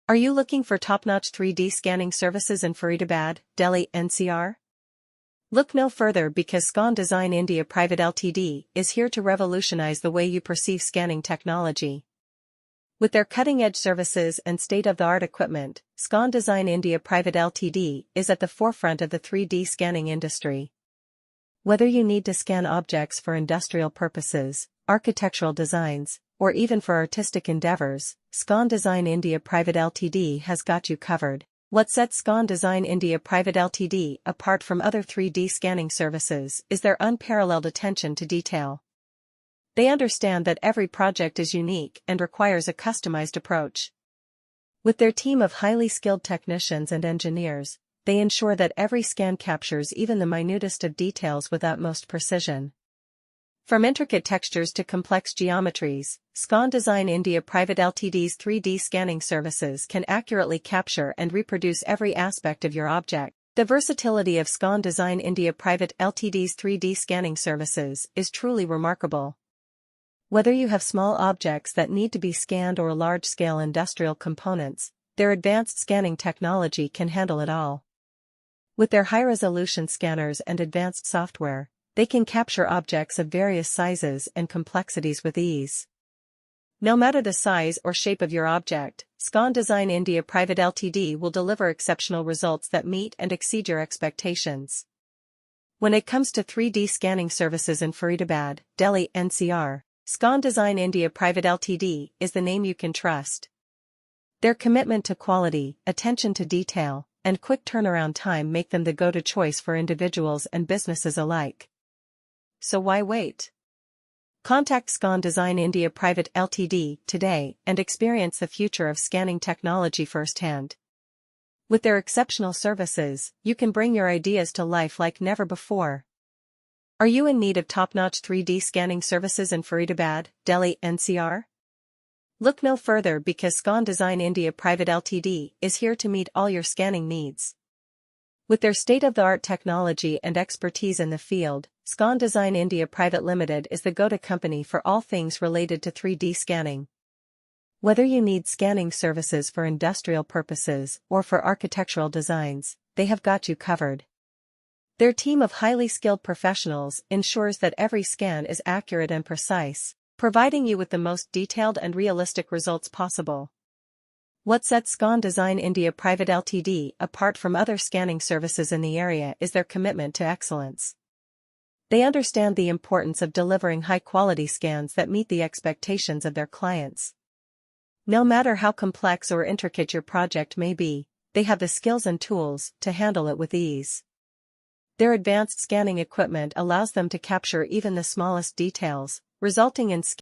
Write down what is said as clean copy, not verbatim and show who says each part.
Speaker 1: Are you looking for top-notch 3D scanning services in Faridabad, Delhi, NCR? Look no further because Scon Design India Pvt Ltd is here to revolutionize the way you perceive scanning technology. With their cutting-edge services and state-of-the-art equipment, Scon Design India Pvt Ltd is at the forefront of the 3D scanning industry. Whether you need to scan objects for industrial purposes, architectural designs, or even for artistic endeavors, Scon Design India Pvt Ltd has got you covered. What sets Scon Design India Pvt Ltd apart from other 3D scanning services is their unparalleled attention to detail. They understand that every project is unique and requires a customized approach. With their team of highly skilled technicians and engineers, they ensure that every scan captures even the minutest of details with utmost precision. From intricate textures to complex geometries, Scon Design India Pvt Ltd's 3D scanning services can accurately capture and reproduce every aspect of your object. The versatility of Scon Design India Pvt Ltd's 3D scanning services is truly remarkable. Whether you have small objects that need to be scanned or large-scale industrial components, their advanced scanning technology can handle it all. With their high-resolution scanners and advanced software, they can capture objects of various sizes and complexities with ease. No matter the size or shape of your object, Scon Design India Pvt Ltd will deliver exceptional results that meet and exceed your expectations. When it comes to 3D scanning services in Faridabad, Delhi, NCR, Scon Design India Pvt Ltd is the name you can trust. Their commitment to quality, attention to detail, and quick turnaround time make them the go-to choice for individuals and businesses alike. So why wait? Contact Scon Design India Pvt Ltd today and experience the future of scanning technology firsthand. With their exceptional services, you can bring your ideas to life like never before. Are you in need of top-notch 3D scanning services in Faridabad, Delhi, NCR? Look no further because Scon Design India Pvt Ltd is here to meet all your scanning needs. With their state-of-the-art technology and expertise in the field, Scon Design India Pvt Ltd is the go-to company for all things related to 3D scanning. Whether you need scanning services for industrial purposes or for architectural designs, they have got you covered. Their team of highly skilled professionals ensures that every scan is accurate and precise, providing you with the most detailed and realistic results possible. What sets Scon Design India Pvt Ltd apart from other scanning services in the area is their commitment to excellence. They understand the importance of delivering high-quality scans that meet the expectations of their clients. No matter how complex or intricate your project may be, they have the skills and tools to handle it with ease. Their advanced scanning equipment allows them to capture even the smallest details, resulting in